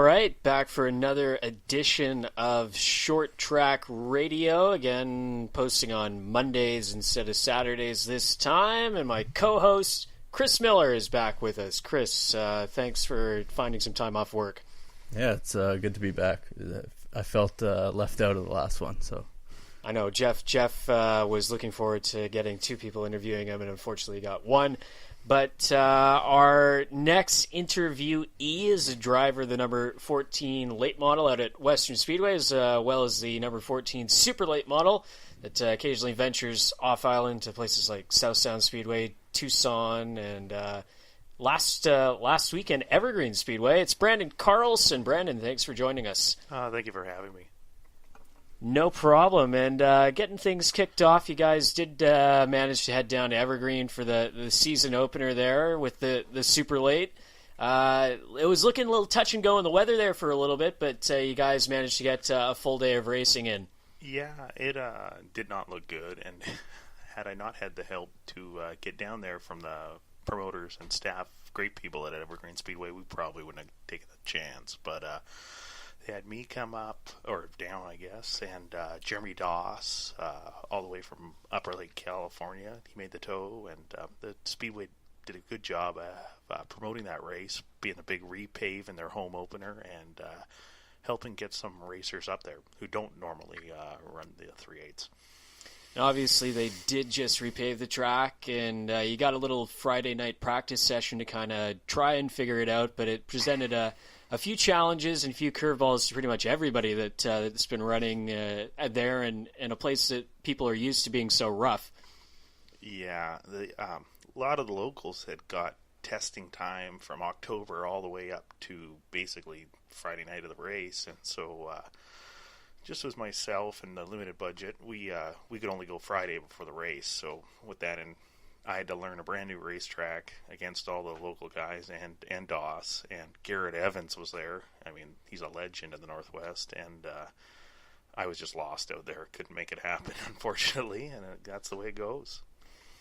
right, back for another edition of Short Track Radio. Again, posting on Mondays instead of Saturdays this time. And my co-host, Chris Miller, is back with us. Chris, thanks for finding some time off work. Yeah, it's good to be back. I felt left out of the last one, so... I know, Jeff was looking forward to getting two people interviewing him, and unfortunately got one. But our next interviewee is a driver, the number 14 late model out at Western Speedway, as well as the number 14 super late model that occasionally ventures off-island to places like South Sound Speedway, Tucson, and last weekend, Evergreen Speedway. It's Brandon Carlson. Brandon, thanks for joining us. Thank you for having me. No problem. And getting things kicked off, you guys did manage to head down to Evergreen for the season opener there with the super late. It was looking a little touch and go in the weather there for a little bit, but you guys managed to get a full day of racing in. Yeah, it did not look good, and had I not had the help to get down there from the promoters and staff, great people at Evergreen Speedway, we probably wouldn't have taken a chance, but... They had me come up, or down, I guess, and Jeremy Doss, all the way from Upper Lake, California. He made the tow, and the Speedway did a good job promoting that race, being a big repave in their home opener, and helping get some racers up there who don't normally run the 3/8s. Obviously, they did just repave the track, and you got a little Friday night practice session to kind of try and figure it out, but it presented a few challenges and a few curveballs to pretty much everybody that's been running there and in a place that people are used to being so rough. Yeah, a lot of the locals had got testing time from October all the way up to basically Friday night of the race, and so just as myself and the limited budget, we could only go Friday before the race. So with that I had to learn a brand new racetrack against all the local guys and Doss, and Garrett Evans was there. I mean, he's a legend in the Northwest, and I was just lost out there. Couldn't make it happen, unfortunately, and that's the way it goes.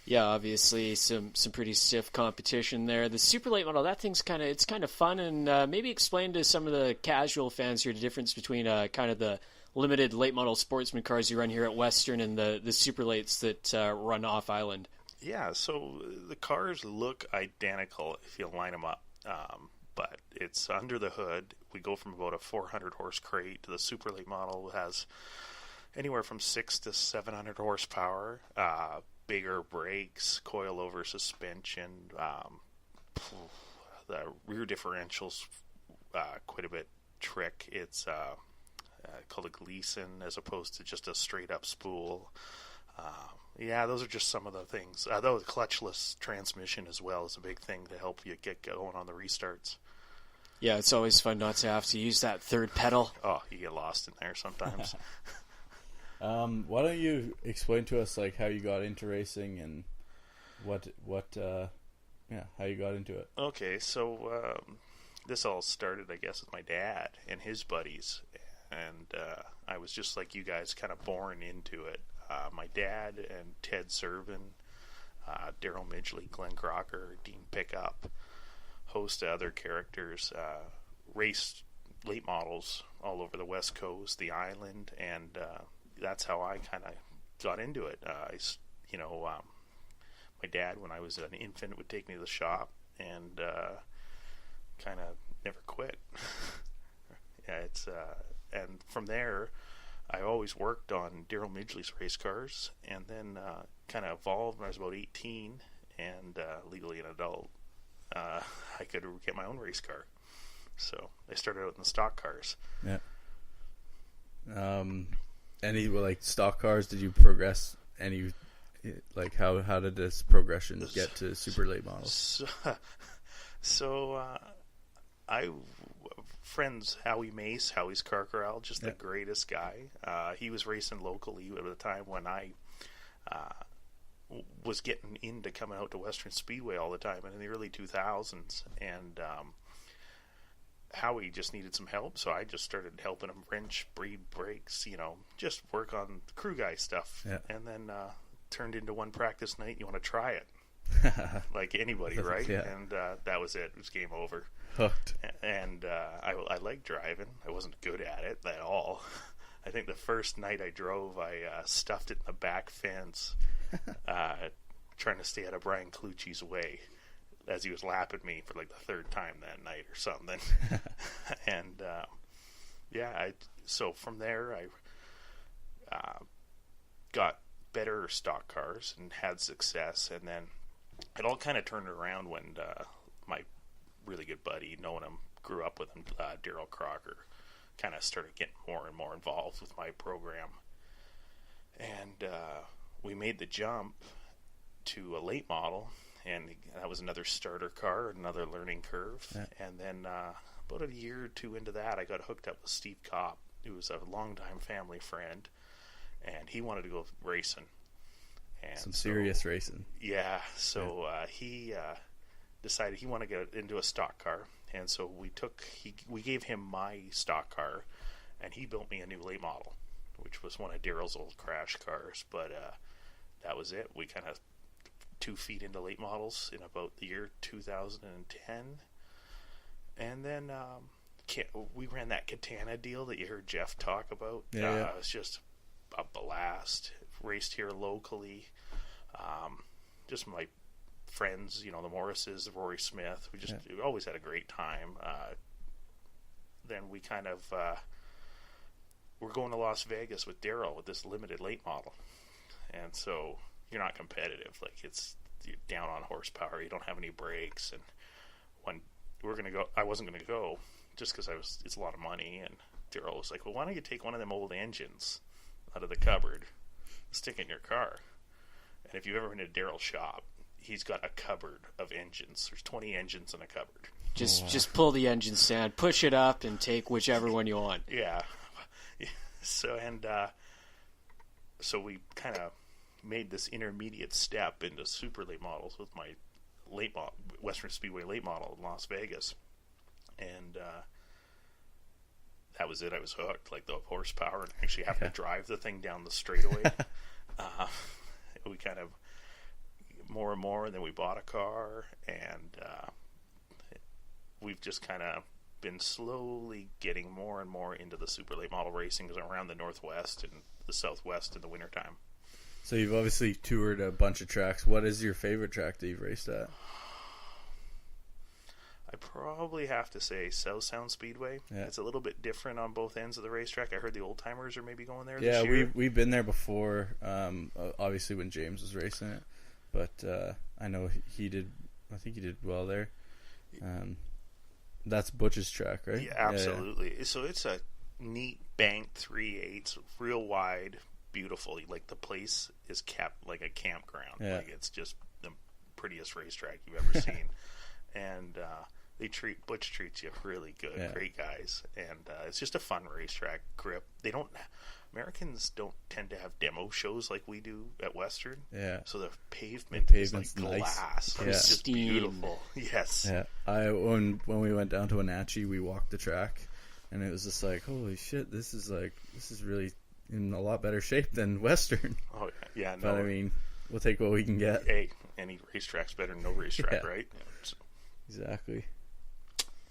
Yeah, obviously some pretty stiff competition there. The super late model, that thing's kind of fun, and maybe explain to some of the casual fans here the difference between kind of the limited late model sportsman cars you run here at Western and the super lates that run off island. Yeah, so the cars look identical if you line them up, but it's under the hood. We go from about a 400 horse crate to the super late model has anywhere from 600 to 700 horsepower, bigger brakes, coil-over suspension, the rear differential's quite a bit trick. It's called a Gleason as opposed to just a straight-up spool. Yeah, those are just some of the things. Though the clutchless transmission as well is a big thing to help you get going on the restarts. Yeah, it's always fun not to have to use that third pedal. Oh, you get lost in there sometimes. Why don't you explain to us like how you got into racing and how you got into it? Okay, so this all started, I guess, with my dad and his buddies, and I was just like you guys, kind of born into it. My dad and Ted Servin, Daryl Midgley, Glenn Crocker, Dean Pickup, host of other characters, raced late models all over the West Coast, the island, and that's how I kind of got into it. My dad, when I was an infant, would take me to the shop and kind of never quit. Yeah, and from there, I always worked on Daryl Midgley's race cars, and then kind of evolved when I was about 18, and legally an adult, I could get my own race car. So I started out in the stock cars. Yeah. Any like stock cars? Did you progress any? Like how did this progression get to super late models? So friends Howie Mace, Howie's Car Corral, just the greatest guy. He was racing locally at the time when I was getting into coming out to Western Speedway all the time in the early 2000s, and Howie just needed some help, so I just started helping him wrench, breed brakes, just work on crew guy stuff. Yeah. And then turned into one practice night. You want to try it? like anybody, right? Yeah. And that was it. It was game over. Hooked. And I liked driving. I wasn't good at it at all. I think the first night I drove, I stuffed it in the back fence, trying to stay out of Brian Clucci's way as he was lapping me for like the third time that night or something. And so from there I got better stock cars and had success, and then it all kind of turned around when my really good buddy, knowing him, grew up with him, Daryl Crocker, kind of started getting more and more involved with my program, and we made the jump to a late model, and that was another starter car, another learning curve. Yeah. And then about a year or two into that, I got hooked up with Steve Kopp, who was a longtime family friend, and he wanted to go racing. And some serious racing. Yeah, so he decided he wanted to get into a stock car, and so we gave him my stock car, and he built me a new late model, which was one of Daryl's old crash cars. But that was it. We kind of 2 feet into late models in about the year 2010, and then we ran that Katana deal that you heard Jeff talk about. Yeah. It was just a blast. Raced here locally. Just my friends, the Morrises, Rory Smith. We always had a great time. Then we kind of we're going to Las Vegas with Daryl with this limited late model, and so you're not competitive. Like you're down on horsepower. You don't have any brakes, and when we're gonna go, I wasn't gonna go just because it's a lot of money. And Daryl was like, "Well, why don't you take one of them old engines out of the cupboard, stick it in your car?" And if you've ever been to Daryl's shop, he's got a cupboard of engines. There's 20 engines in a cupboard. Just pull the engine stand, push it up, and take whichever one you want. Yeah. So we kind of made this intermediate step into super late models with my late model, Western Speedway late model in Las Vegas, and that was it. I was hooked, like the horsepower, and actually having to drive the thing down the straightaway. We kind of more and more, and then we bought a car, and we've just kind of been slowly getting more and more into the super late model racing around the Northwest and the Southwest in the wintertime. So you've obviously toured a bunch of tracks. What is your favorite track that you've raced at? I probably have to say South Sound Speedway. Yeah. It's a little bit different on both ends of the racetrack. I heard the old timers are maybe going there this year. Yeah, we've been there before, obviously when James was racing it. But I know he did, I think he did well there. That's Butch's track, right? Yeah, absolutely. Yeah. So it's a neat banked 3/8, real wide, beautiful. Like the place is kept like a campground. Yeah. Like it's just the prettiest racetrack you've ever seen. And Butch treats you really good. Yeah. Great guys, and it's just a fun racetrack. Grip. Americans don't tend to have demo shows like we do at Western. Yeah. So the pavement's is like glass. Nice. It's just beautiful. Yes. Yeah. When we went down to Wenatchee, we walked the track, and it was just like, holy shit, this is really in a lot better shape than Western. Oh yeah. No. But I mean, we'll take what we can get. Hey, any racetrack's better than no racetrack, right? Yeah. So. Exactly.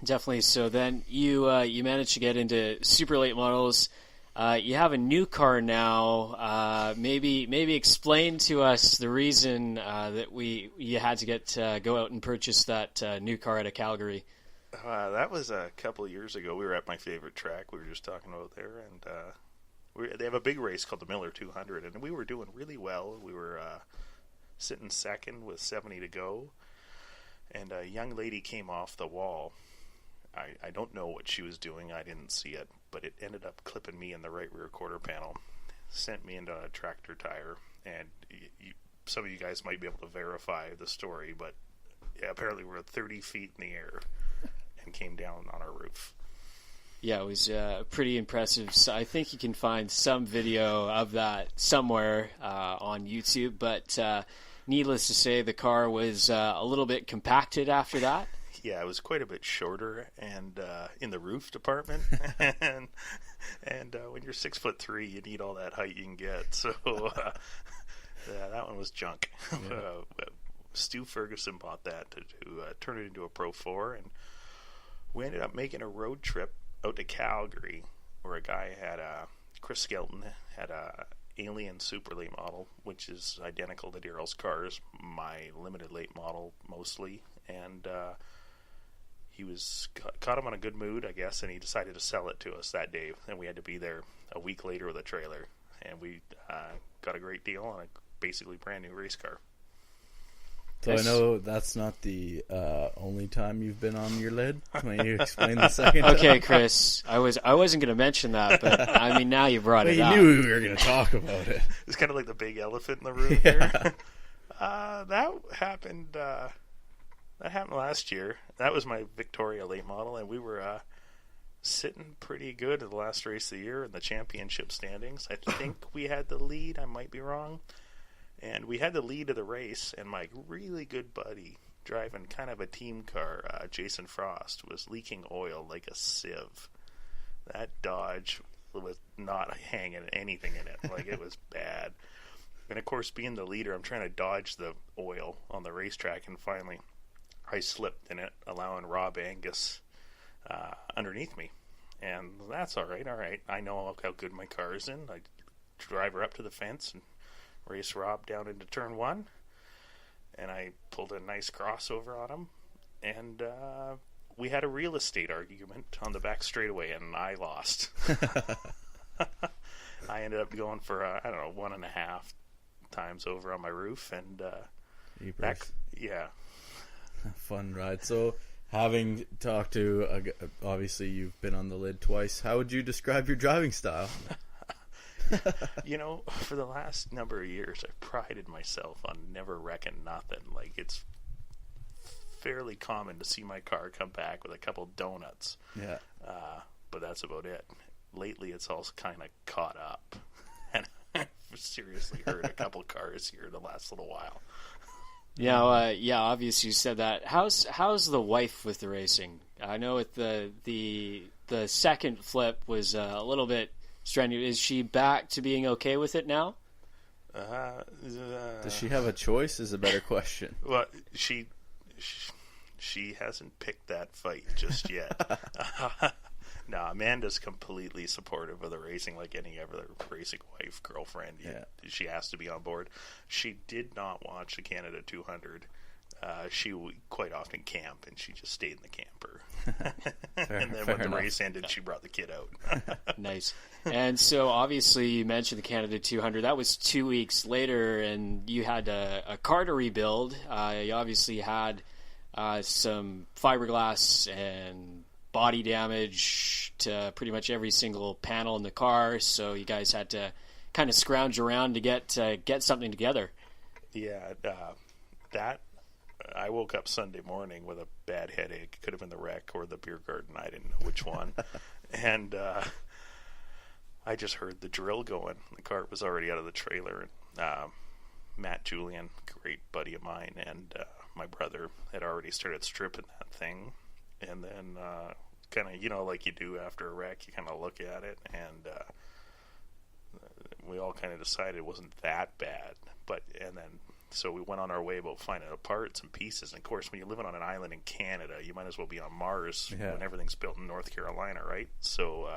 Definitely. So then you managed to get into super late models. You have a new car now. Maybe explain to us the reason that you had to go out and purchase that new car out of Calgary. That was a couple of years ago. We were at my favorite track we were just talking about there, and they have a big race called the Miller 200, and we were doing really well. We were sitting second with 70 to go. And a young lady came off the wall. I don't know what she was doing. I didn't see it. But it ended up clipping me in the right rear quarter panel. Sent me into a tractor tire. And some of you guys might be able to verify the story. But yeah, apparently we're 30 feet in the air and came down on our roof. Yeah, it was pretty impressive. So I think you can find some video of that somewhere on YouTube. But needless to say, the car was a little bit compacted after that. Yeah, it was quite a bit shorter, and in the roof department. and when you're 6'3", you need all that height you can get. So that one was junk. Yeah. Stu Ferguson bought that to turn it into a Pro 4, and we ended up making a road trip out to Calgary, where a guy had Chris Skelton had a Alien Super Late model, which is identical to Daryl's cars, my limited late model mostly, and he was caught him on a good mood, I guess, and he decided to sell it to us that day, and we had to be there a week later with a trailer, and we got a great deal on a basically brand new race car. So I know that's not the only time you've been on your lid. Can you explain the second time? Okay, Chris, I wasn't going to mention that, but I mean, now you brought Well, it you up. knew we were going to talk about it. It's kind of like the big elephant in the room here. That happened last year. That was my Victoria late model, and we were sitting pretty good at the last race of the year in the championship standings. I think we had the lead. I might be wrong. And we had the lead of the race, and my really good buddy, driving kind of a team car, Jason Frost, was leaking oil like a sieve. That Dodge was not hanging anything in it. Like, it was bad. And, of course, being the leader, I'm trying to dodge the oil on the racetrack, and finally I slipped in it, allowing Rob Angus underneath me. And that's all right. I know how good my car is in. I drive her up to the fence and race Rob down into turn 1, and I pulled a nice crossover on him, and we had a real estate argument on the back straightaway, and I lost. I ended up going for 1.5 times over on my roof, and yeah, fun ride. So, having talked to obviously you've been on the lid twice, how would you describe your driving style? For the last number of years, I've prided myself on never wrecking nothing. Like, it's fairly common to see my car come back with a couple donuts. Yeah. But that's about it. Lately, it's all kind of caught up. And I've seriously hurt a couple cars here in the last little while. Yeah, obviously you said that. How's the wife with the racing? I know with the second flip was a little bit strenuous. Is she back to being okay with it now? Does she have a choice is a better question. Well, she hasn't picked that fight just yet. No, Amanda's completely supportive of the racing, like any other racing wife, girlfriend. Yeah. She has to be on board. She did not watch the Canada 200. She would quite often camp, and she just stayed in the camper. And then when the race ended, she brought the kid out. Nice. And so obviously you mentioned the Canada 200. That was 2 weeks later, and you had a car to rebuild. You obviously had some fiberglass and body damage to pretty much every single panel in the car, so you guys had to kind of scrounge around to get something together. Yeah, that I woke up Sunday morning with a bad headache. Could have been the wreck or the beer garden. I didn't know which one. And I just heard the drill going. The cart was already out of the trailer. And Matt Julian, great buddy of mine, and my brother had already started stripping that thing. And then kind of, like you do after a wreck, you kind of look at it, and we all kind of decided it wasn't that bad. So we went on our way about finding parts and pieces. And, of course, when you're living on an island in Canada, you might as well be on Mars when everything's built in North Carolina, right? So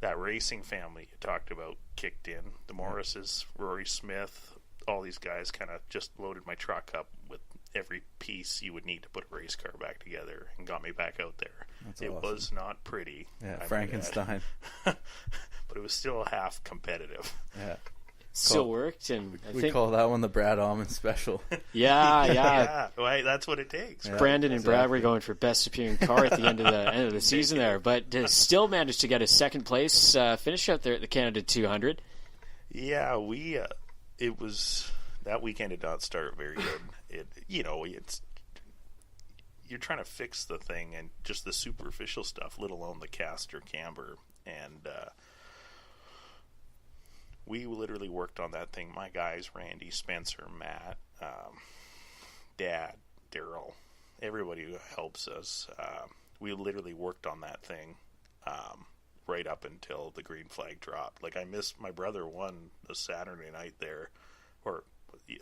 that racing family you talked about kicked in. The Morrises, Rory Smith, all these guys kind of just loaded my truck up with every piece you would need to put a race car back together and got me back out there. That's it awesome. Was not pretty. Yeah, Frankenstein. But it was still half competitive. Yeah. Still worked, and I We think call that one the Brad Almond special. yeah. Well, that's what it takes. Yeah. Brandon and Brad were going for best appearing car at the end of the season there, but still managed to get a second place finish out there at the Canada 200. Yeah, it was that weekend did not start very good. It's you're trying to fix the thing and just the superficial stuff, let alone the caster camber, and we literally worked on that thing. My guys, Randy, Spencer, Matt, Dad, Daryl, everybody who helps us, we literally worked on that thing right up until the green flag dropped. Like, I missed my brother won the Saturday night there, or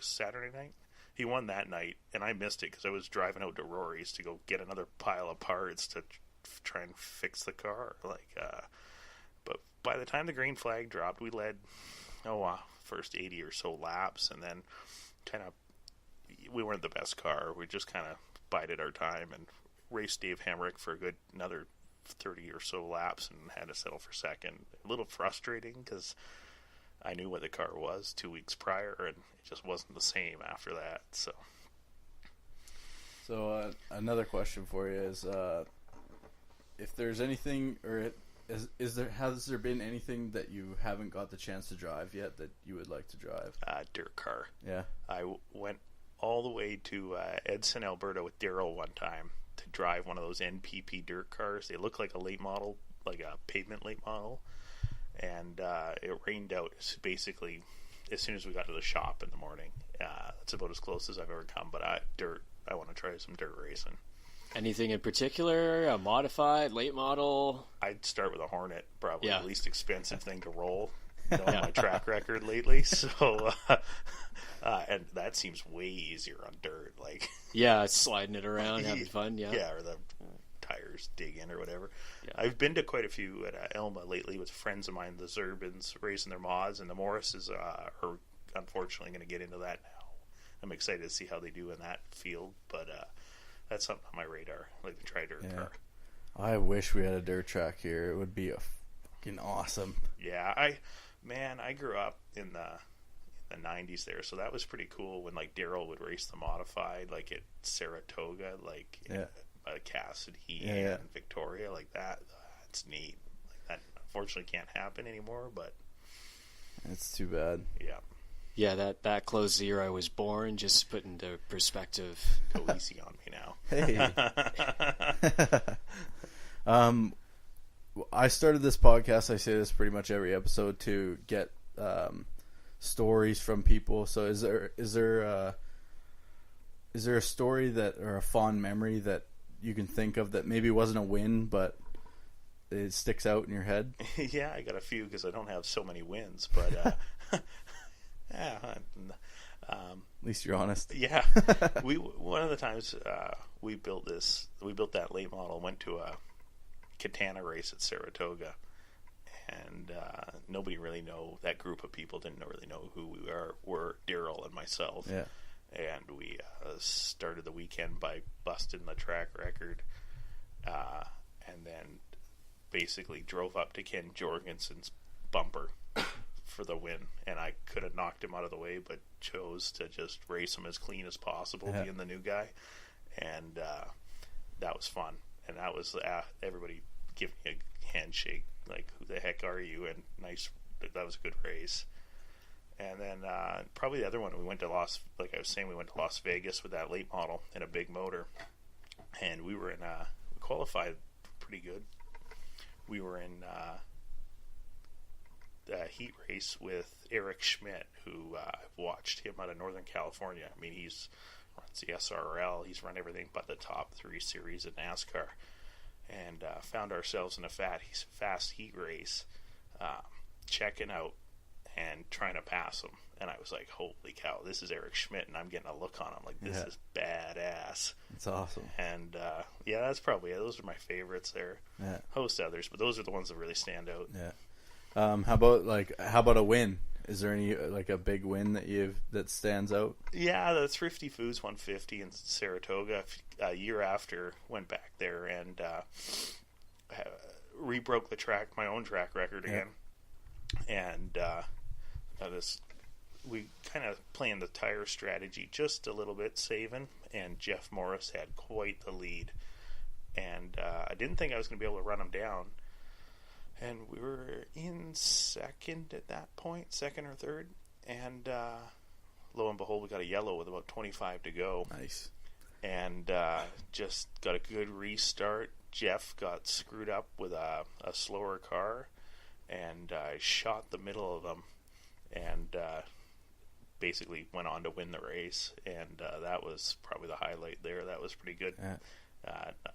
Saturday night? he won that night, and I missed it because I was driving out to Rory's to go get another pile of parts to try and fix the car. But by the time the green flag dropped, we led first 80 or so laps, and then we weren't the best car. We just kind of bided our time and raced Dave Hemrick for another 30 or so laps and had to settle for second. A little frustrating because I knew what the car was 2 weeks prior, and it just wasn't the same after that. So another question for you is, if there's anything, or has there been anything that you haven't got the chance to drive yet that you would like to drive? Dirt car. Yeah. I went all the way to Edson, Alberta with Daryl one time to drive one of those NPP dirt cars. They look like a late model, like a pavement late model. And it rained out basically as soon as we got to the shop in the morning. That's about as close as I've ever come. But I want to try some dirt racing. Anything in particular? A modified, late model? I'd start with a Hornet, probably Yeah. the least expensive thing to roll. On my track record lately, so and that seems way easier on dirt. Yeah, sliding it around, having fun. Yeah, or the tires dig in or whatever. Yeah. I've been to quite a few at Elma lately with friends of mine, the Zerbins, racing their mods, and the Morrises are unfortunately going to get into that now. I'm excited to see how they do in that field, but that's something on my radar. I'd like to try dirt car. I wish we had a dirt track here. It would be fucking awesome. Yeah, I grew up in the 90s there, so that was pretty cool when Daryl would race the modified at Saratoga, Cassidy and Victoria, like that. That's neat. That unfortunately can't happen anymore, but it's too bad. Yeah, that close the year I was born, just to put into perspective. Go easy on me now. Hey. I started this podcast, I say this pretty much every episode, to get stories from people. So is there a story or a fond memory that you can think of that maybe wasn't a win, but it sticks out in your head? Yeah, I got a few because I don't have so many wins, but at least you're honest. Yeah, one of the times we built that late model, went to a Katana race at Saratoga, and nobody really that group of people didn't really know who we were Daryl and myself. Yeah. And we started the weekend by busting the track record, and then basically drove up to Ken Jorgensen's bumper for the win. And I could have knocked him out of the way, but chose to just race him as clean as possible, being the new guy. And that was fun. And that was everybody giving me a handshake, who the heck are you? And nice. That was a good race. And then probably the other one, we went to Las Vegas with that late model in a big motor, and we qualified pretty good. We were in the heat race with Eric Schmidt, who I've watched him out of Northern California. I mean, he's runs the SRL. He's run everything but the top 3 series at NASCAR, and found ourselves in a fast heat race, checking out and trying to pass him. And I was like, holy cow, this is Eric Schmidt, and I'm getting a look on him like, this is badass. It's awesome. And that's probably it. Those are my favorites there. Yeah. Host others, but those are the ones that really stand out. Yeah. How about a win? Is there any a big win that stands out? Yeah, the Thrifty Foods 150 in Saratoga. A year after, went back there and rebroke my own track record again. And we kind of planned the tire strategy just a little bit, saving, and Jeff Morris had quite the lead. And I didn't think I was going to be able to run him down. And we were in second at that point, second or third. And lo and behold, we got a yellow with about 25 to go. Nice. And just got a good restart. Jeff got screwed up with a slower car, and I shot the middle of them, and basically went on to win the race. And that was probably the highlight there. That was pretty good. Yeah.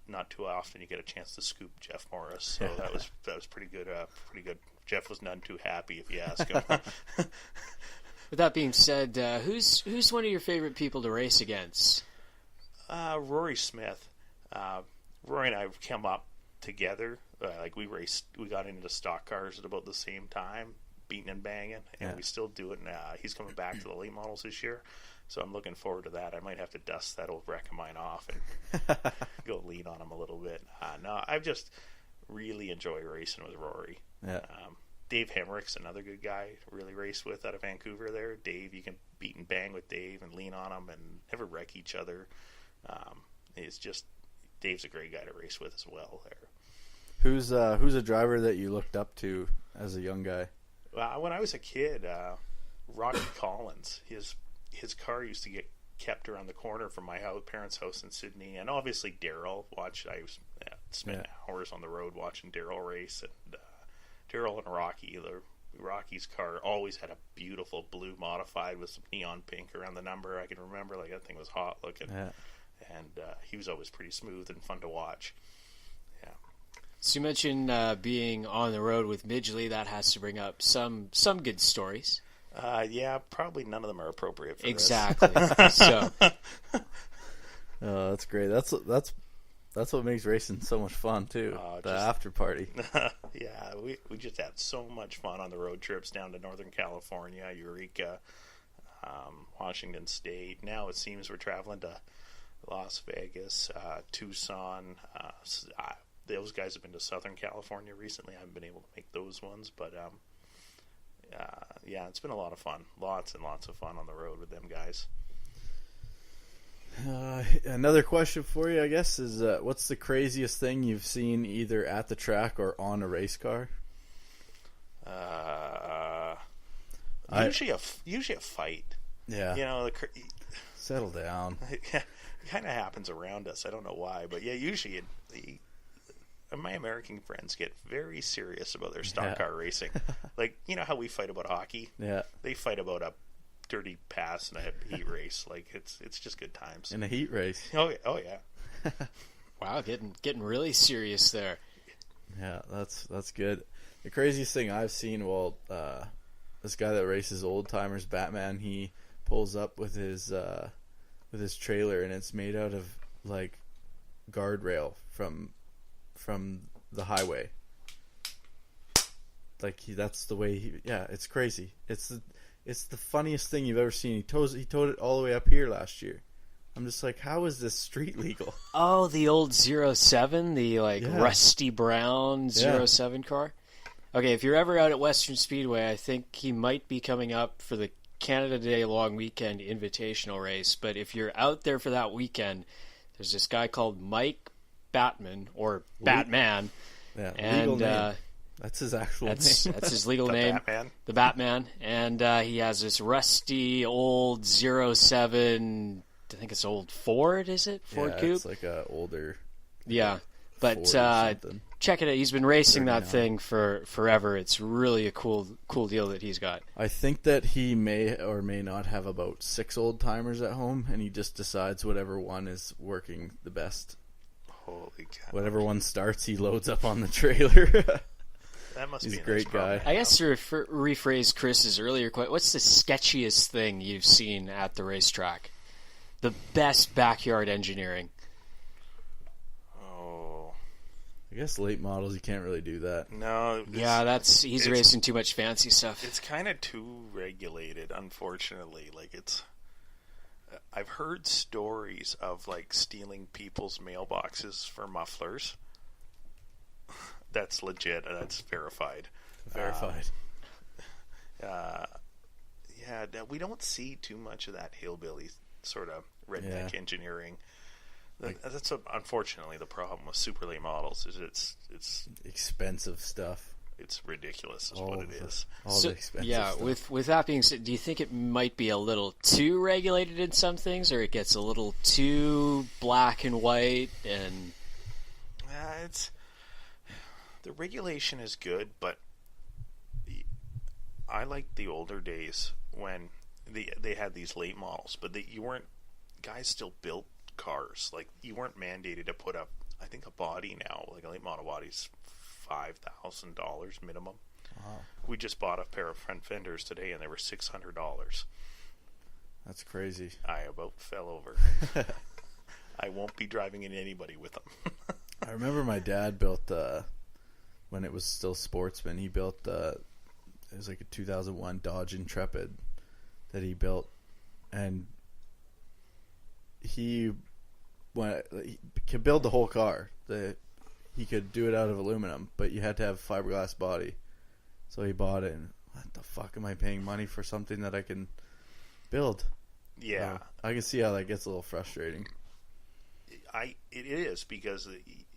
Not too often you get a chance to scoop Jeff Morris, so that was pretty good. Pretty good. Jeff was none too happy, if you ask him. With that being said, who's one of your favorite people to race against? Rory Smith. Rory and I have come up together. We got into stock cars at about the same time, beating and banging, and we still do it. And he's coming back to the late models this year, so I'm looking forward to that. I might have to dust that old wreck of mine off and go lean on him a little bit. No, I just really enjoy racing with Rory. Yeah. Dave Hemmerich's another good guy to really race with out of Vancouver there. Dave, you can beat and bang with Dave and lean on him and never wreck each other. Dave's a great guy to race with as well there. Who's a driver that you looked up to as a young guy? When I was a kid, Rocky Collins, his car used to get kept around the corner from my parents' house in Sydney, and obviously Daryl. Spent hours on the road watching Daryl race, and Daryl and Rocky's car always had a beautiful blue modified with some neon pink around the number. I can remember that thing was hot looking, and he was always pretty smooth and fun to watch. Yeah. So you mentioned being on the road with Midgley. That has to bring up some good stories. Probably none of them are appropriate for exactly. So, that's great. That's what makes racing so much fun too. The after party. Yeah, we just had so much fun on the road trips down to Northern California, Eureka, Washington State. Now it seems we're traveling to Las Vegas, Tucson. Those guys have been to Southern California recently. I haven't been able to make those ones, but it's been a lot of fun. Lots and lots of fun on the road with them guys. Another question for you, I guess, is what's the craziest thing you've seen either at the track or on a race car? Usually a fight. Yeah. Settle down. It kind of happens around us. I don't know why, but usually my American friends get very serious about their stock car racing. How we fight about hockey. Yeah. They fight about a dirty pass and a heat race. It's just good times. In a heat race. Oh yeah. Wow, getting really serious there. Yeah, that's good. The craziest thing I've seen, this guy that races old timers, Batman, he pulls up with his trailer, and it's made out of guardrail from the highway. That's the way it's crazy. It's the funniest thing you've ever seen. He towed it all the way up here last year. I'm just like, how is this street legal? Oh, the old 07, the rusty brown 07 car. Okay, if you're ever out at Western Speedway, I think he might be coming up for the Canada Day Long Weekend Invitational race. But if you're out there for that weekend, there's this guy called Mike Batman, or Batman. Yeah, and legal name. That's his actual name. That's his legal name. Batman. The Batman. And he has this rusty old 07, I think it's old Ford, is it? Ford Coupe? It's like a older... Yeah. But check it out. He's been racing that thing for forever. It's really a cool deal that he's got. I think that he may or may not have about 6 old timers at home, and he just decides whatever one is working the best. Holy cow. Whatever one starts, he loads up on the trailer. That must He's be a great guy. I guess to rephrase Chris's earlier question, what's the sketchiest thing you've seen at the racetrack? The best backyard engineering. Oh. I guess late models, you can't really do that. No. He's racing too much fancy stuff. It's kind of too regulated, unfortunately. I've heard stories of stealing people's mailboxes for mufflers. That's legit. That's verified. We don't see too much of that hillbilly sort of redneck engineering. That's unfortunately the problem with super late models. Is it's expensive stuff. It's ridiculous, is what it is. The expensive stuff. With that being said, do you think it might be a little too regulated in some things, or it gets a little too black and white? And the regulation is good, but I like the older days when they had these late models, but guys still built cars. You weren't mandated to put up, I think a body now, a late model body's $5,000 minimum. Wow. We just bought a pair of front fenders today, and they were $600. That's crazy. I about fell over. I won't be driving in anybody with them. I remember my dad built, when it was still Sportsman, he built, it was like a 2001 Dodge Intrepid that he built. And he could build the whole car. He could do it out of aluminum, but you had to have a fiberglass body. So he bought it, and what the fuck am I paying money for something that I can build? Yeah. I can see how that gets a little frustrating. It is, because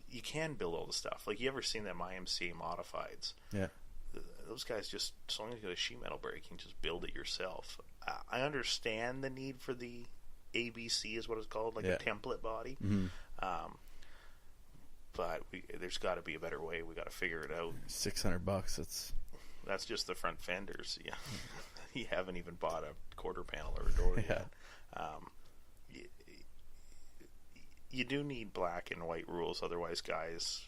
you can build all the stuff. Like, you ever seen them IMC modifieds? Yeah. Those guys just, as long as you got a sheet metal brake, you can just build it yourself. I understand the need for the ABC is what it's called, like a template body. Mm-hmm. But there's got to be a better way. We got to figure it out. $600. That's just the front fenders. Yeah, you haven't even bought a quarter panel or a door yet. You do need black and white rules, otherwise, guys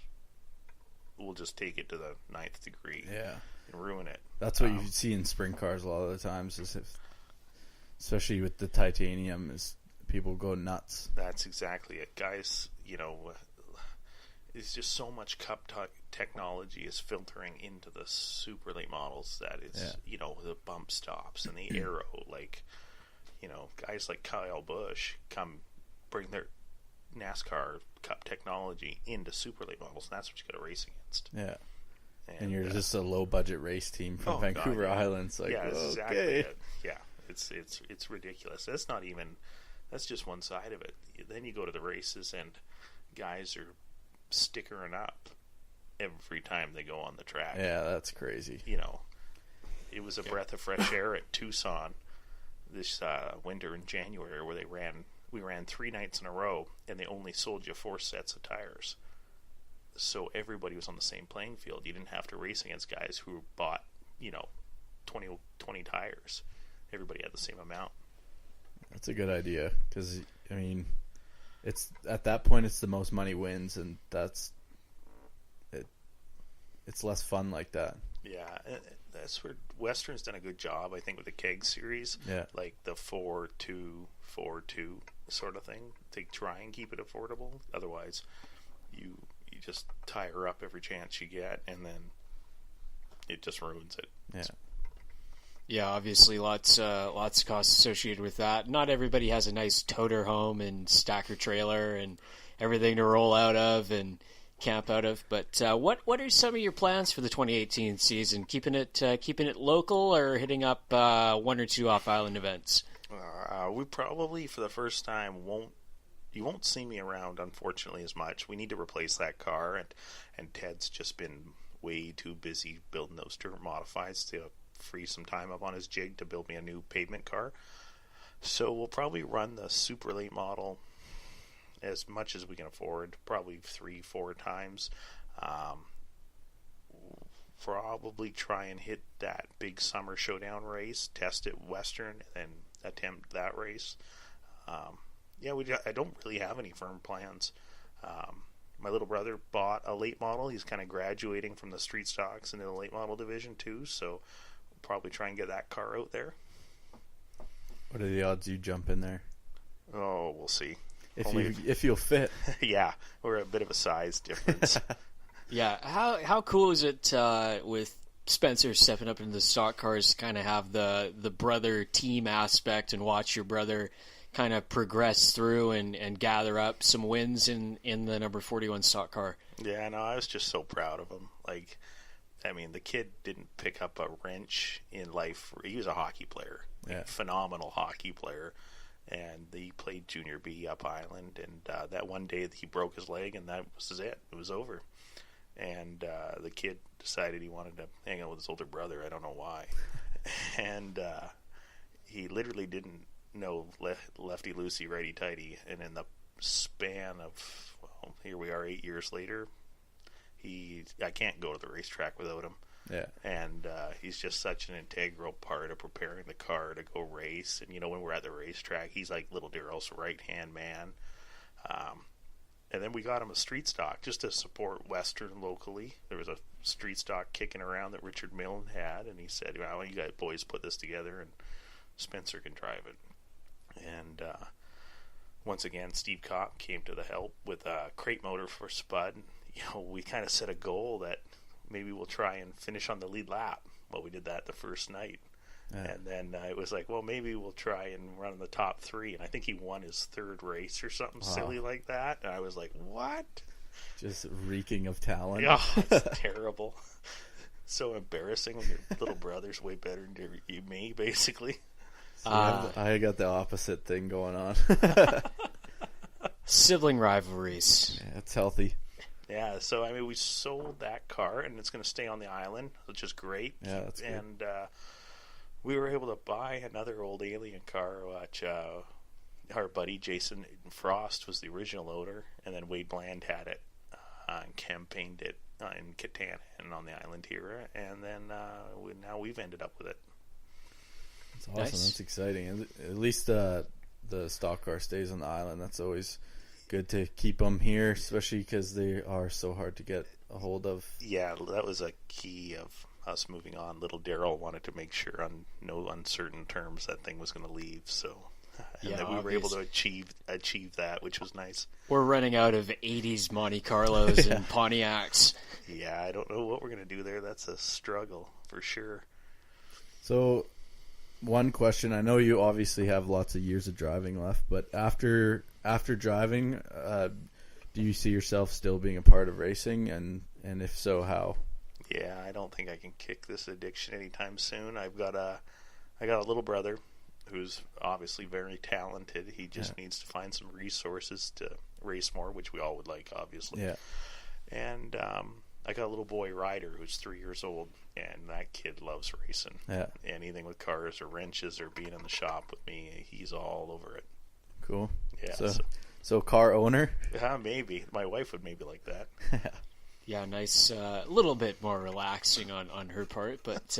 will just take it to the 9th degree. Yeah. And ruin it. That's what you see in sprint cars a lot of the times, especially with the titanium, is people go nuts. That's exactly it. Guys, it's just so much cup technology is filtering into the super late models that it's, the bump stops and the aero. Like, guys like Kyle Busch come bring their NASCAR cup technology into super late models, and that's what you got to race against. Yeah. And you're just a low budget race team from Vancouver Island. It's like, that's okay. exactly it. Yeah, it's ridiculous. That's just one side of it. Then you go to the races, and guys are stickering up every time they go on the track. Yeah, that's crazy. It was a breath of fresh air at Tucson this winter in January, where we ran 3 nights in a row, and they only sold you 4 sets of tires. So everybody was on the same playing field. You didn't have to race against guys who bought, 20 tires. Everybody had the same amount. That's a good idea, because, it's at that point it's the most money wins, and that's it. It's less fun like that. Yeah, that's where Western's done a good job, I think, with the keg series. Yeah, like the 4-2 sort of thing. They try and keep it affordable. Otherwise, you just tire up every chance you get, and then it just ruins it. Yeah. Yeah, obviously lots of costs associated with that. Not everybody has a nice toter home and stacker trailer and everything to roll out of and camp out of. But what are some of your plans for the 2018 season? Keeping it local, or hitting up 1 or 2 off-island events? We probably, for the first time, you won't see me around, unfortunately, as much. We need to replace that car, and Ted's just been way too busy building those dirt modifieds to free some time up on his jig to build me a new pavement car. So we'll probably run the super late model as much as we can afford, probably 3-4 times. Probably try and hit that big summer showdown race, test it Western, and attempt that race. I don't really have any firm plans. My little brother bought a late model. He's kind of graduating from the street stocks into the late model division too, so we'll probably try and get that car out there. What are the odds you jump in there? Oh, we'll see. If you'll fit. Yeah, we're a bit of a size difference. Yeah, how cool is it with Spencer stepping up into the stock cars to kind of have the brother team aspect and watch your brother kind of progress through and gather up some wins in the number 41 stock car? Yeah, no, I was just so proud of him. The kid didn't pick up a wrench in life. He was a hockey player, phenomenal hockey player, and he played junior B up island, and that one day he broke his leg, and that was it. It was over. And the kid decided he wanted to hang out with his older brother. I don't know why. And he literally didn't know lefty loosey, righty tighty. And in the span of, here we are 8 years later, I can't go to the racetrack without him. Yeah. And he's just such an integral part of preparing the car to go race. And, when we're at the racetrack, he's like little Daryl's right-hand man. And then we got him a street stock just to support Western locally. There was a street stock kicking around that Richard Millen had, and he said, well, you guys boys put this together and Spencer can drive it. And once again, Steve Kopp came to the help with a crate motor for Spud. We kind of set a goal that maybe we'll try and finish on the lead lap. Well, we did that the first night. Yeah. And then it was like, well, maybe we'll try and run in the top 3. And I think he won his 3rd race or something silly like that. And I was like, what? Just reeking of talent. Yeah, it's terrible. So embarrassing when your little brother's way better than me, basically. So I got the opposite thing going on. Sibling rivalries. Yeah, it's healthy. Yeah, so I mean, we sold that car, and it's going to stay on the island, which is great. Yeah, that's good. And we were able to buy another old alien car, which our buddy Jason Frost was the original owner, and then Wade Bland had it and campaigned it in Catan and on the island here, and then now we've ended up with it. That's awesome. Nice. That's exciting. At least the stock car stays on the island. That's always good to keep them here, especially because they are so hard to get a hold of. Yeah, that was a key of us moving on. Little Daryl wanted to make sure on no uncertain terms that thing was going to leave, so and then we were able to achieve that, which was nice. We're running out of 80s Monte Carlos and Pontiacs. Yeah, I don't know what we're going to do there. That's a struggle for sure. So one question, I know you obviously have lots of years of driving left, but after driving, do you see yourself still being a part of racing, and if so, how? Yeah, I don't think I can kick this addiction anytime soon. I got a little brother who's obviously very talented. He just needs to find some resources to race more, which we all would like, obviously. Yeah. And I got a little boy Ryder who's 3 years old, and that kid loves racing. Yeah. Anything with cars or wrenches or being in the shop with me, he's all over it. Cool. Yeah. So car owner? Maybe. My wife would maybe like that. Yeah, nice. A little bit more relaxing on her part, but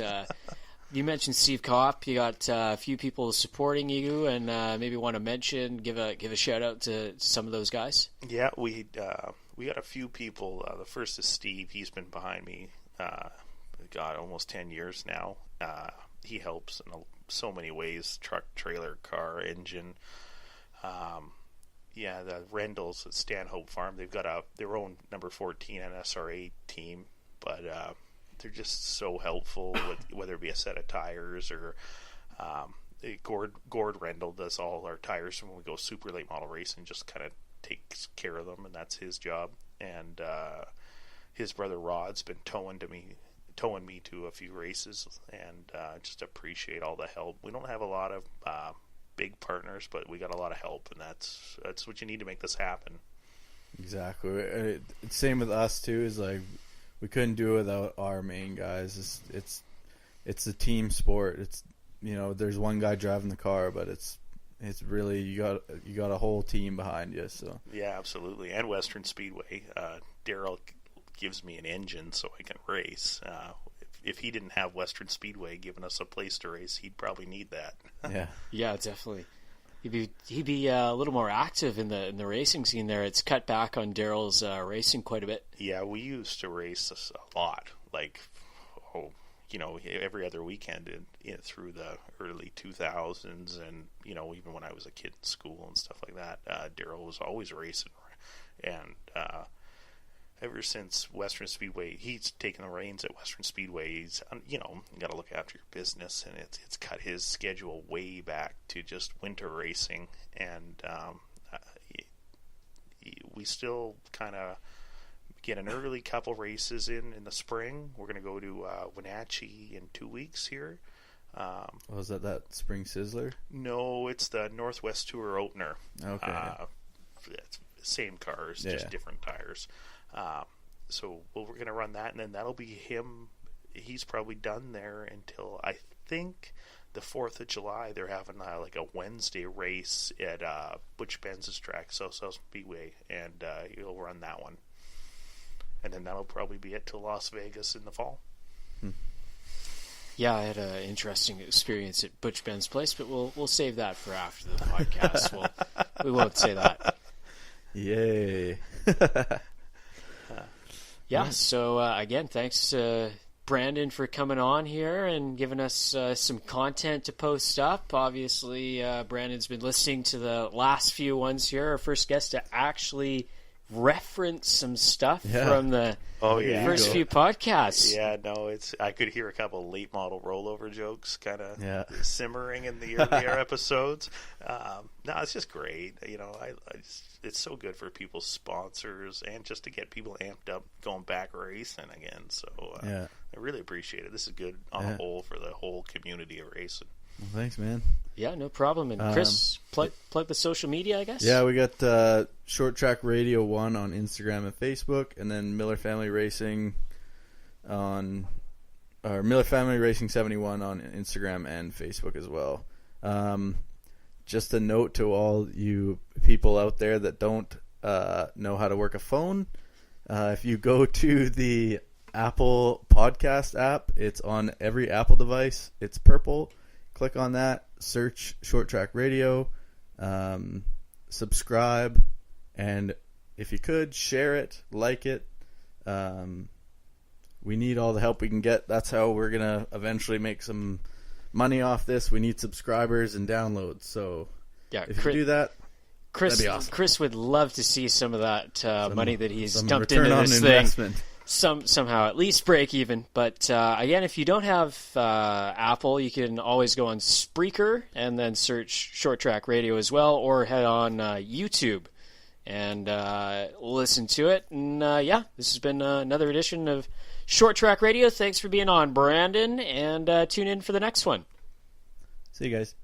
you mentioned Steve Kopp. You got a few people supporting you, and maybe want to give a shout out to some of those guys. Yeah, we got a few people. The first is Steve. He's been behind me, almost 10 years now. He helps in so many ways: truck, trailer, car, engine. The Rendals at Stanhope Farm, they've got their own number 14 NSRA team, but they're just so helpful with whether it be a set of tires or Gord Rendell does all our tires when we go super late model racing, just kind of takes care of them, and that's his job. And his brother Rod's been towing me to a few races, and just appreciate all the help. We don't have a lot of big partners, but we got a lot of help, and that's what you need to make this happen. Exactly. Same with us too. Is like we couldn't do it without our main guys. It's a team sport. It's there's one guy driving the car, but it's really you got a whole team behind you. So yeah, absolutely. And Western Speedway, Daryl gives me an engine so I can race. If he didn't have Western Speedway giving us a place to race, he'd probably need that. Yeah, definitely. He'd be a little more active in the racing scene there. It's cut back on Daryl's racing quite a bit. Yeah, we used to race a lot, every other weekend through the early 2000s, and even when I was a kid in school and stuff like that, Daryl was always racing, and ever since Western Speedway, he's taken the reins at Western Speedway. He's, you got to look after your business, and it's cut his schedule way back to just winter racing. And we still kind of get an early couple races in the spring. We're going to go to Wenatchee in 2 weeks here. Was that Spring Sizzler? No, it's the Northwest Tour opener. Okay. Same cars, just different tires. So we're going to run that, and then that'll be him. He's probably done there until I think the 4th of July. They're having a Wednesday race at Butch Benz's track, South Speedway, and he'll run that one. And then that'll probably be it to Las Vegas in the fall. Yeah, I had an interesting experience at Butch Ben's place, but we'll save that for after the podcast. We won't say that. Yay. Yeah, so again, thanks Brandon for coming on here and giving us some content to post up. Obviously, Brandon's been listening to the last few ones here. Our first guest to actually reference some stuff from the first few podcasts. Yeah, no, I could hear a couple late model rollover jokes kind of simmering in the earlier episodes. No, it's just great. You know, it's so good for people's sponsors and just to get people amped up going back racing again. So I really appreciate it. This is good on the whole for the whole community of racing. Well, thanks, man. Yeah, no problem. And Chris, plug the social media, I guess? Yeah, we got Short Track Radio 1 on Instagram and Facebook, and then Miller Family Racing Miller Family Racing 71 on Instagram and Facebook as well. Just a note to all you people out there that don't know how to work a phone, if you go to the Apple Podcast app, it's on every Apple device. It's purple. Click on that, search Short Track Radio, subscribe, and if you could, share it, like it. We need all the help we can get. That's how we're going to eventually make some money off this. We need subscribers and downloads. So if you do that, that'd be awesome. Chris would love to see some of that money that he's dumped into this thing. Somehow at least break even. But again, if you don't have Apple, you can always go on Spreaker and then search Short Track Radio as well, or head on YouTube and listen to it. And this has been another edition of Short Track Radio. Thanks for being on, Brandon, and tune in for the next one. See you guys.